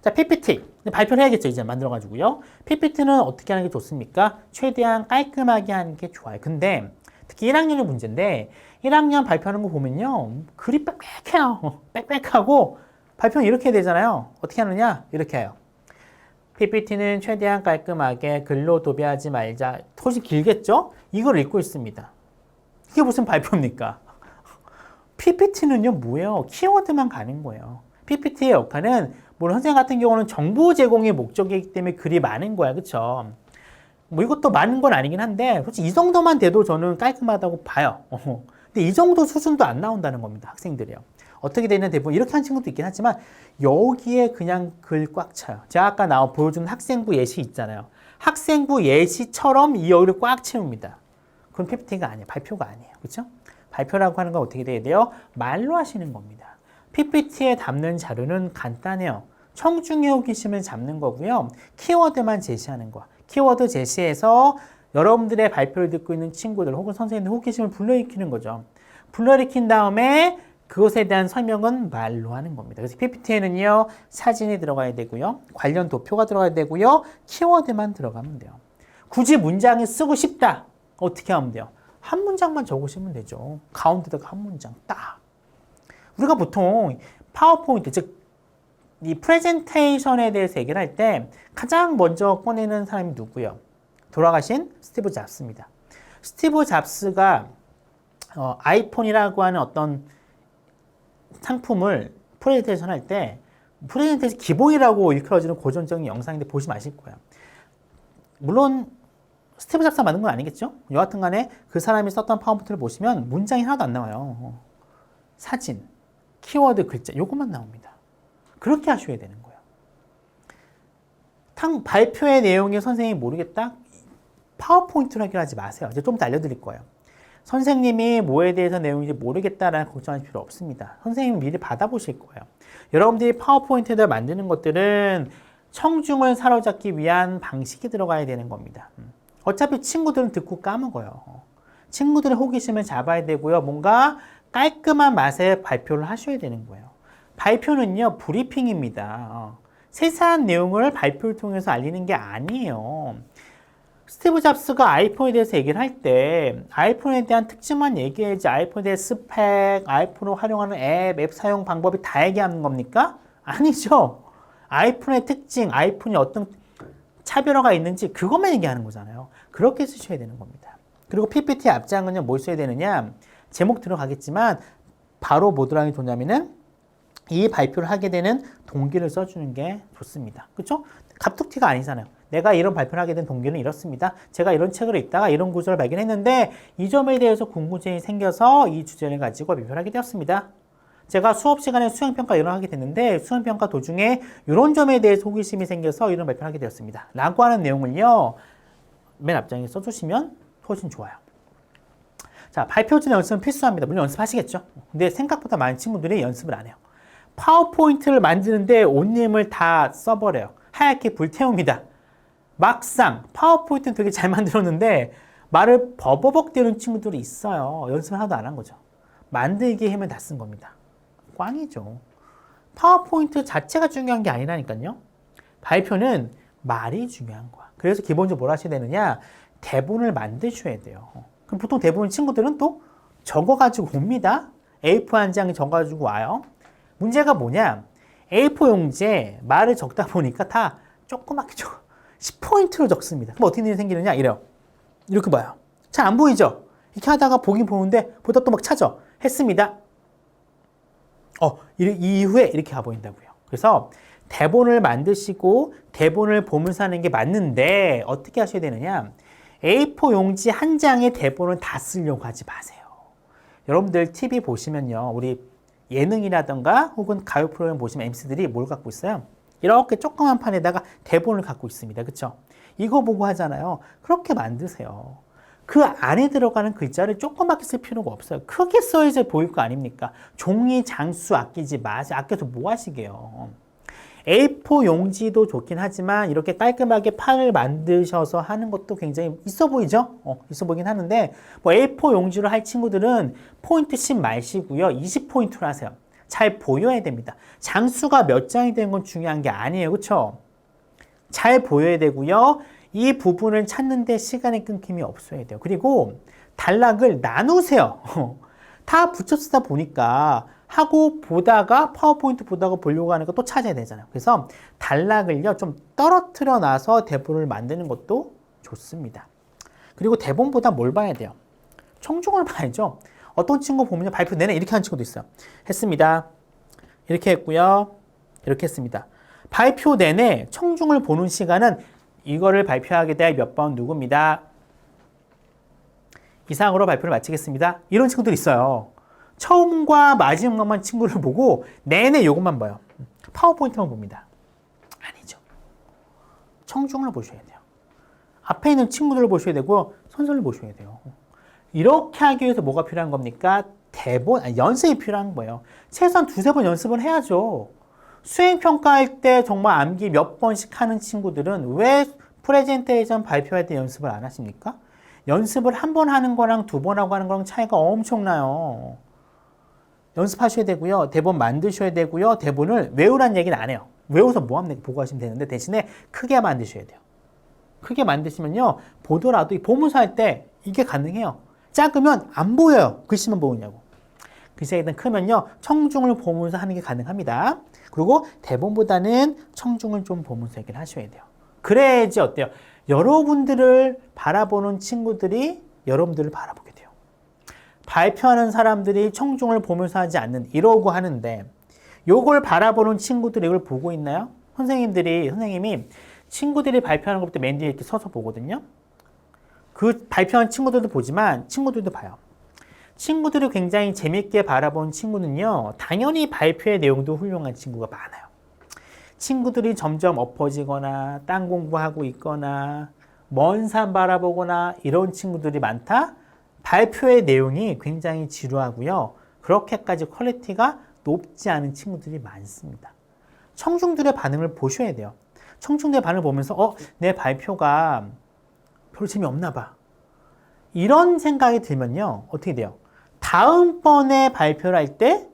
자, PPT. 발표를 해야겠죠. 이제 만들어가지고요. PPT는 어떻게 하는 게 좋습니까? 최대한 깔끔하게 하는 게 좋아요. 근데 특히 1학년의 문제인데 1학년 발표하는 거 보면요. 글이 빽빽해요. 빽빽하고 발표는 이렇게 되잖아요. 어떻게 하느냐? 이렇게 해요. PPT는 최대한 깔끔하게 글로 도배하지 말자. 훨씬 길겠죠? 이걸 읽고 있습니다. 이게 무슨 발표입니까? PPT는요, 뭐예요? 키워드만 가는 거예요. PPT의 역할은, 물론 선생님 같은 경우는 정보 제공의 목적이기 때문에 글이 많은 거야. 그쵸? 뭐 이것도 많은 건 아니긴 한데, 솔직히 이 정도만 돼도 저는 깔끔하다고 봐요. 근데 이 정도 수준도 안 나온다는 겁니다. 학생들이요. 어떻게 되는 대부분 이렇게 한 친구도 있긴 하지만 여기에 그냥 글 꽉 차요. 제가 아까 보여준 학생부 예시 있잖아요. 학생부 예시처럼 이 여기를 꽉 채웁니다. 그건 PPT가 아니에요. 발표가 아니에요. 그렇죠? 발표라고 하는 건 어떻게 돼야 돼요? 말로 하시는 겁니다. PPT에 담는 자료는 간단해요. 청중의 호기심을 잡는 거고요. 키워드만 제시하는 거. 키워드 제시해서 여러분들의 발표를 듣고 있는 친구들 혹은 선생님의 호기심을 불러일으키는 거죠. 불러일으킨 다음에 그것에 대한 설명은 말로 하는 겁니다. 그래서 PPT에는요, 사진이 들어가야 되고요, 관련 도표가 들어가야 되고요, 키워드만 들어가면 돼요. 굳이 문장을 쓰고 싶다. 어떻게 하면 돼요? 한 문장만 적으시면 되죠. 가운데다가 한 문장 딱. 우리가 보통 파워포인트, 즉 이 프레젠테이션에 대해서 얘기를 할 때 가장 먼저 꺼내는 사람이 누구예요? 돌아가신 스티브 잡스입니다. 스티브 잡스가 아이폰이라고 하는 어떤 상품을 프레젠테이션 할 때, 프레젠테이션 기본이라고 일컬어지는 고전적인 영상인데 보시면 아실 거예요. 물론 스티브 잡스가 만든 건 아니겠죠? 여하튼 간에 그 사람이 썼던 파워포인트를 보시면 문장이 하나도 안 나와요. 사진, 키워드, 글자, 요것만 나옵니다. 그렇게 하셔야 되는 거예요. 발표의 내용이 선생님이 모르겠다? 파워포인트로 해결하지 마세요. 이제 좀 더 알려드릴 거예요. 선생님이 뭐에 대해서 내용인지 모르겠다라는 걱정할 필요 없습니다. 선생님이 미리 받아보실 거예요. 여러분들이 파워포인트를 만드는 것들은 청중을 사로잡기 위한 방식이 들어가야 되는 겁니다. 어차피 친구들은 듣고 까먹어요. 친구들의 호기심을 잡아야 되고요. 뭔가 깔끔한 맛에 발표를 하셔야 되는 거예요. 발표는요, 브리핑입니다. 세세한 내용을 발표를 통해서 알리는 게 아니에요. 스티브 잡스가 아이폰에 대해서 얘기를 할 때 아이폰에 대한 특징만 얘기해야지 아이폰에 대한 스펙, 아이폰을 활용하는 앱 사용 방법이 다 얘기하는 겁니까? 아니죠. 아이폰의 특징, 아이폰이 어떤 차별화가 있는지 그것만 얘기하는 거잖아요. 그렇게 쓰셔야 되는 겁니다. 그리고 PPT 앞장은요, 뭘 써야 되느냐? 제목 들어가겠지만 바로 뭐 들어가는 게 좋냐면은 이 발표를 하게 되는 동기를 써주는 게 좋습니다. 그렇죠? 갑툭튀가 아니잖아요. 내가 이런 발표를 하게 된 동기는 이렇습니다. 제가 이런 책을 읽다가 이런 구조를 발견했는데 이 점에 대해서 궁금증이 생겨서 이 주제를 가지고 발표를 하게 되었습니다. 제가 수업 시간에 수행평가 이런 하게 됐는데 수행평가 도중에 이런 점에 대해서 호기심이 생겨서 이런 발표를 하게 되었습니다. 라고 하는 내용을요, 맨 앞장에 써주시면 훨씬 좋아요. 자, 발표 전 연습은 필수합니다. 물론 연습하시겠죠? 근데 생각보다 많은 친구들이 연습을 안 해요. 파워포인트를 만드는데 온 힘을 다 써버려요. 하얗게 불태웁니다. 막상 파워포인트는 되게 잘 만들었는데 말을 버버벅 대는 친구들이 있어요. 연습을 하나도 안 한 거죠. 만들기에 힘을 다 쓴 겁니다. 꽝이죠. 파워포인트 자체가 중요한 게 아니라니까요. 발표는 말이 중요한 거야. 그래서 기본적으로 뭘 하셔야 되느냐? 대본을 만드셔야 돼요. 그럼 보통 대부분 친구들은 또 적어가지고 옵니다. A4 한 장에 적어가지고 와요. 문제가 뭐냐? A4 용지에 말을 적다 보니까 다 조그맣게 10포인트로 적습니다. 그럼 어떻게 일이 생기느냐? 이래요. 이렇게 봐요. 잘 안 보이죠? 이렇게 하다가 보긴 보는데 보다 또 막 찾아. 했습니다. 이후에 이렇게 가보인다고요. 그래서 대본을 만드시고 대본을 보면서 하는 게 맞는데 어떻게 하셔야 되느냐? A4 용지 한 장에 대본을 다 쓰려고 하지 마세요. 여러분들 TV 보시면요. 우리 예능이라던가 혹은 가요 프로그램 보시면 MC들이 뭘 갖고 있어요? 이렇게 조그만 판에다가 대본을 갖고 있습니다. 그쵸? 이거 보고 하잖아요. 그렇게 만드세요. 그 안에 들어가는 글자를 조그맣게 쓸 필요가 없어요. 크게 써야지 보일 거 아닙니까? 종이 장수 아끼지 마세요. 아껴서 뭐 하시게요? A4 용지도 좋긴 하지만 이렇게 깔끔하게 판을 만드셔서 하는 것도 굉장히 있어 보이죠? 있어 보이긴 하는데 뭐 A4 용지로 할 친구들은 포인트 10 마시고요. 20포인트로 하세요. 잘 보여야 됩니다. 장수가 몇 장이 되는 건 중요한 게 아니에요. 그렇죠? 잘 보여야 되고요. 이 부분을 찾는데 시간의 끊김이 없어야 돼요. 그리고 단락을 나누세요. 다 붙여 쓰다 보니까 하고 보다가 파워포인트 보다가 보려고 하니까 또 찾아야 되잖아요. 그래서 단락을요 좀 떨어뜨려 놔서 대본을 만드는 것도 좋습니다. 그리고 대본보다 뭘 봐야 돼요? 청중을 봐야죠. 어떤 친구 보면 발표 내내 이렇게 하는 친구도 있어요. 했습니다. 이렇게 했고요. 이렇게 했습니다. 발표 내내 청중을 보는 시간은 이거를 발표하게 될 몇 번 누구입니다. 이상으로 발표를 마치겠습니다. 이런 친구들이 있어요. 처음과 마지막만 친구를 보고 내내 이것만 봐요. 파워포인트만 봅니다. 아니죠. 청중을 보셔야 돼요. 앞에 있는 친구들을 보셔야 되고 선생을 보셔야 돼요. 이렇게 하기 위해서 뭐가 필요한 겁니까? 연습이 필요한 거예요. 최소한 2-3번 연습을 해야죠. 수행평가할 때 정말 암기 몇 번씩 하는 친구들은 왜 프레젠테이션 발표할 때 연습을 안 하십니까? 연습을 한 번 하는 거랑 2번 하고 하는 거랑 차이가 엄청나요. 연습하셔야 되고요. 대본 만드셔야 되고요. 대본을 외우라는 얘기는 안 해요. 외워서 뭐하면 보고 하시면 되는데 대신에 크게 만드셔야 돼요. 크게 만드시면요. 보더라도 보면서 할 때 이게 가능해요. 작으면 안 보여요. 글씨만 보이냐고. 글씨가 일단 크면요. 청중을 보면서 하는 게 가능합니다. 그리고 대본보다는 청중을 좀 보면서 얘기를 하셔야 돼요. 그래야지 어때요? 여러분들을 바라보는 친구들이 여러분들을 바라보게 돼요. 발표하는 사람들이 청중을 보면서 하지 않는 이러고 하는데 요걸 바라보는 친구들이 이걸 보고 있나요? 선생님이 친구들이 발표하는 것부터 맨 뒤에 이렇게 서서 보거든요. 그 발표한 친구들도 보지만 친구들도 봐요. 친구들이 굉장히 재밌게 바라본 친구는요. 당연히 발표의 내용도 훌륭한 친구가 많아요. 친구들이 점점 엎어지거나 딴 공부하고 있거나 먼 산 바라보거나 이런 친구들이 많다. 발표의 내용이 굉장히 지루하고요. 그렇게까지 퀄리티가 높지 않은 친구들이 많습니다. 청중들의 반응을 보셔야 돼요. 청중들의 반응을 보면서 내 발표가 별로 재미없나 봐. 이런 생각이 들면요. 어떻게 돼요? 다음번에 발표를 할 때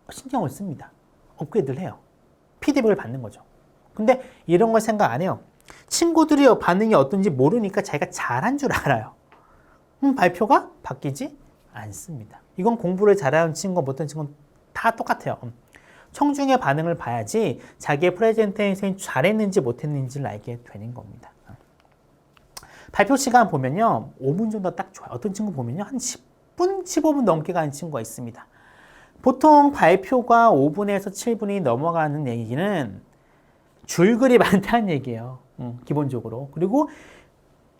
신경을 씁니다. 업그레이드를 해요. 피드백을 받는 거죠. 근데 이런 걸 생각 안 해요. 친구들이 반응이 어떤지 모르니까 자기가 잘한 줄 알아요. 발표가 바뀌지 않습니다. 이건 공부를 잘하는 친구와 못하는 친구는 다 똑같아요. 청중의 반응을 봐야지 자기의 프레젠테이션이 잘했는지 못했는지를 알게 되는 겁니다. 발표 시간 보면요. 5분 정도 딱 좋아요. 어떤 친구 보면요. 한 10분, 15분 넘게 가는 친구가 있습니다. 보통 발표가 5분에서 7분이 넘어가는 얘기는 줄글이 많다는 얘기예요. 기본적으로. 그리고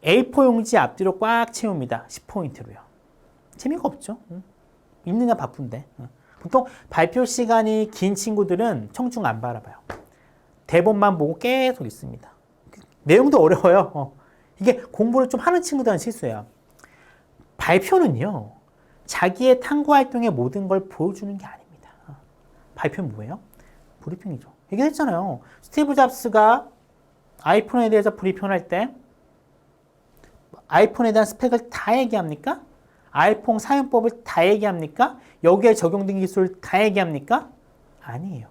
A4 용지 앞뒤로 꽉 채웁니다. 10포인트로요. 재미가 없죠. 있느냐 바쁜데. 보통 발표 시간이 긴 친구들은 청중 안 바라봐요. 대본만 보고 계속 있습니다. 내용도 어려워요. 이게 공부를 좀 하는 친구들은 실수예요. 발표는요. 자기의 탐구 활동의 모든 걸 보여주는 게 아닙니다. 발표는 뭐예요? 브리핑이죠. 얘기했잖아요. 스티브 잡스가 아이폰에 대해서 브리핑을 할 때 아이폰에 대한 스펙을 다 얘기합니까? 아이폰 사용법을 다 얘기합니까? 여기에 적용된 기술을 다 얘기합니까? 아니에요.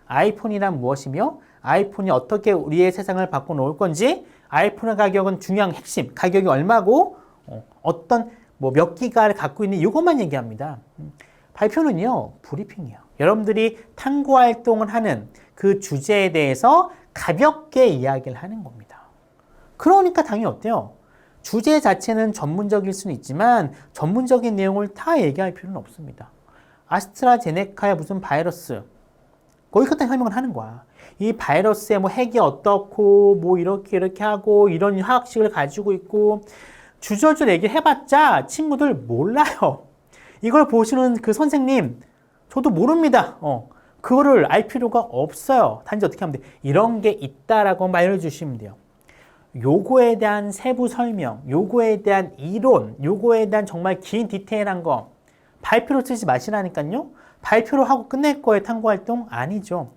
아이폰이란 무엇이며 아이폰이 어떻게 우리의 세상을 바꿔놓을 건지 아이폰의 가격은 중요한 핵심, 가격이 얼마고 어떤 몇 기가를 갖고 있는 이것만 얘기합니다. 발표는요, 브리핑이에요. 여러분들이 탐구 활동을 하는 그 주제에 대해서 가볍게 이야기를 하는 겁니다. 그러니까 당연히 어때요? 주제 자체는 전문적일 수는 있지만 전문적인 내용을 다 얘기할 필요는 없습니다. 아스트라제네카의 무슨 바이러스 거기까지 설명을 하는 거야. 이 바이러스의 핵이 어떻고 이렇게 하고 이런 화학식을 가지고 있고 주저주저 얘기를 해봤자 친구들 몰라요. 이걸 보시는 그 선생님 저도 모릅니다. 그거를 알 필요가 없어요. 단지 어떻게 하면 돼? 이런 게 있다라고 말해주시면 돼요. 요거에 대한 세부 설명, 요거에 대한 이론, 요거에 대한 정말 긴 디테일한 거 발표로 쓰지 마시라니까요. 발표로 하고 끝낼 거예요. 탐구활동? 아니죠.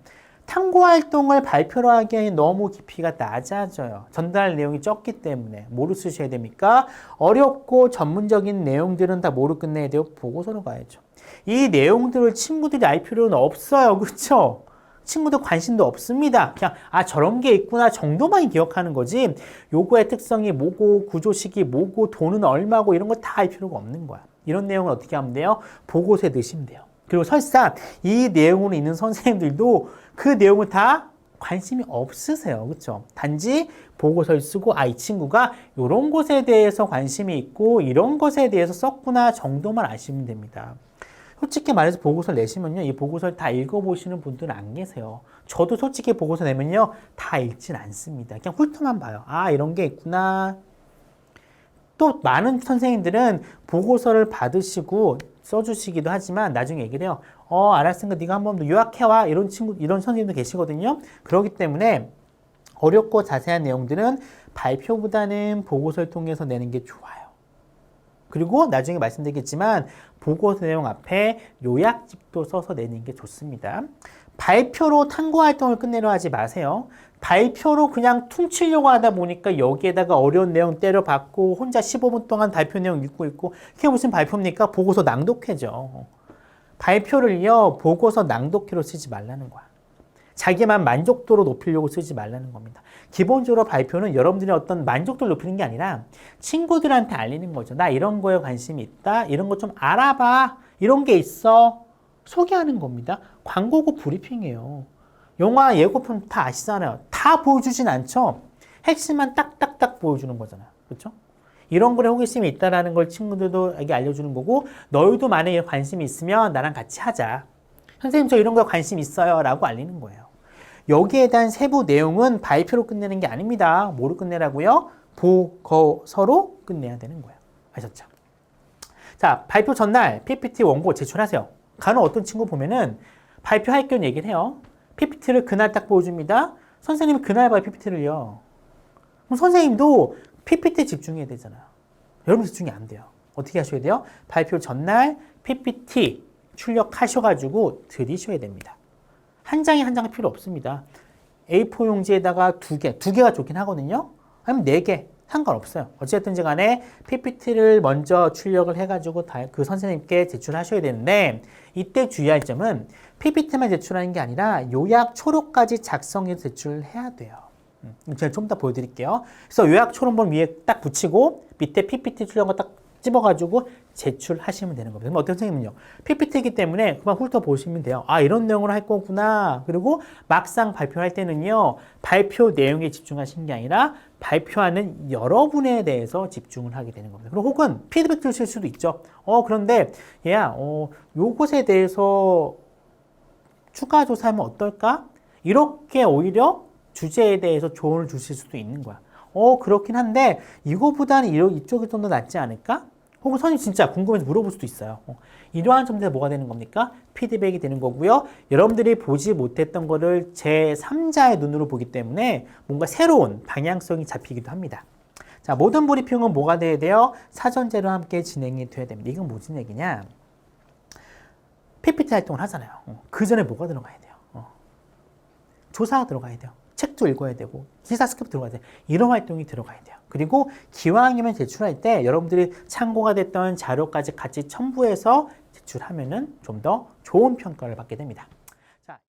탐구활동을 발표로 하기에는 너무 깊이가 낮아져요. 전달 내용이 적기 때문에 뭐로 쓰셔야 됩니까? 어렵고 전문적인 내용들은 다 뭐로 끝내야 돼요? 보고서로 가야죠. 이 내용들을 친구들이 알 필요는 없어요. 그렇죠? 친구들 관심도 없습니다. 그냥 저런 게 있구나 정도만 기억하는 거지 요거의 특성이 뭐고 구조식이 뭐고 돈은 얼마고 이런 거 다 알 필요가 없는 거야. 이런 내용을 어떻게 하면 돼요? 보고서에 넣으시면 돼요. 그리고 설사 이 내용으로 있는 선생님들도 그 내용을 다 관심이 없으세요. 그렇죠? 단지 보고서를 쓰고 이 친구가 이런 것에 대해서 관심이 있고 이런 것에 대해서 썼구나 정도만 아시면 됩니다. 솔직히 말해서 보고서를 내시면요. 이 보고서를 다 읽어보시는 분들은 안 계세요. 저도 솔직히 보고서 내면요. 다 읽진 않습니다. 그냥 훑어만 봐요. 이런 게 있구나. 또 많은 선생님들은 보고서를 받으시고 써주시기도 하지만 나중에 얘기를 해요. 알았으니까 네가 한번 더 요약해와. 이런 선생님도 계시거든요. 그렇기 때문에 어렵고 자세한 내용들은 발표보다는 보고서를 통해서 내는 게 좋아요. 그리고 나중에 말씀드리겠지만 보고서 내용 앞에 요약집도 써서 내는 게 좋습니다. 발표로 탐구 활동을 끝내려 하지 마세요. 발표로 그냥 퉁치려고 하다 보니까 여기에다가 어려운 내용 때려박고 혼자 15분 동안 발표 내용 읽고 있고 그게 무슨 발표입니까? 보고서 낭독회죠. 발표를요 보고서 낭독회로 쓰지 말라는 거야. 자기만 만족도로 높이려고 쓰지 말라는 겁니다. 기본적으로 발표는 여러분들의 어떤 만족도를 높이는 게 아니라 친구들한테 알리는 거죠. 나 이런 거에 관심이 있다. 이런 거 좀 알아봐. 이런 게 있어. 소개하는 겁니다. 광고고 브리핑이에요. 영화 예고편 다 아시잖아요. 다 보여주진 않죠. 핵심만 딱딱딱 보여주는 거잖아요. 그렇죠? 이런 거에 호기심이 있다는 걸 친구들도에게 알려주는 거고 너희도 만약에 관심이 있으면 나랑 같이 하자. 선생님 저 이런 거에 관심 있어요 라고 알리는 거예요. 여기에 대한 세부 내용은 발표로 끝내는 게 아닙니다. 뭐로 끝내라고요? 보고서로 끝내야 되는 거예요. 아셨죠? 자, 발표 전날 PPT 원고 제출하세요. 간혹 어떤 친구 보면은 발표할 겸 얘기를 해요. PPT를 그날 딱 보여줍니다. 선생님이 그날 봐요, PPT를요. 그럼 선생님도 PPT에 집중해야 되잖아요. 여러분 집중이 안 돼요. 어떻게 하셔야 돼요? 발표 전날 PPT 출력하셔가지고 들이셔야 됩니다. 한 장이 한 장 필요 없습니다. A4 용지에다가 두 개가 좋긴 하거든요. 아니면 4개, 상관없어요. 어쨌든지 간에 PPT를 먼저 출력을 해가지고 그 선생님께 제출하셔야 되는데 이때 주의할 점은 PPT만 제출하는 게 아니라 요약 초록까지 작성해서 제출을 해야 돼요. 제가 좀 더 보여드릴게요. 그래서 요약 초록본 위에 딱 붙이고 밑에 PPT 출력을 딱 집어가지고 제출하시면 되는 겁니다. 그럼 어떤 선생님은요? PPT이기 때문에 그만 훑어보시면 돼요. 이런 내용으로 할 거구나. 그리고 막상 발표할 때는요. 발표 내용에 집중하시는 게 아니라 발표하는 여러분에 대해서 집중을 하게 되는 겁니다. 그리고 혹은 피드백 주실 수도 있죠. 그런데 얘야, 요것에 대해서 추가 조사하면 어떨까? 이렇게 오히려 주제에 대해서 조언을 주실 수도 있는 거야. 그렇긴 한데 이거보다는 이쪽이 좀 더 낫지 않을까? 혹은 선생님 진짜 궁금해서 물어볼 수도 있어요. 이러한 점에서 뭐가 되는 겁니까? 피드백이 되는 거고요. 여러분들이 보지 못했던 거를 제3자의 눈으로 보기 때문에 뭔가 새로운 방향성이 잡히기도 합니다. 자, 모든 브리핑은 뭐가 돼야 돼요? 사전제로와 함께 진행이 돼야 됩니다. 이건 무슨 얘기냐? PPT 활동을 하잖아요. 그 전에 뭐가 들어가야 돼요? 조사가 들어가야 돼요. 책도 읽어야 되고 기사 스크립트 들어가야 돼요. 이런 활동이 들어가야 돼요. 그리고 기왕이면 제출할 때 여러분들이 참고가 됐던 자료까지 같이 첨부해서 제출하면은 좀 더 좋은 평가를 받게 됩니다. 자.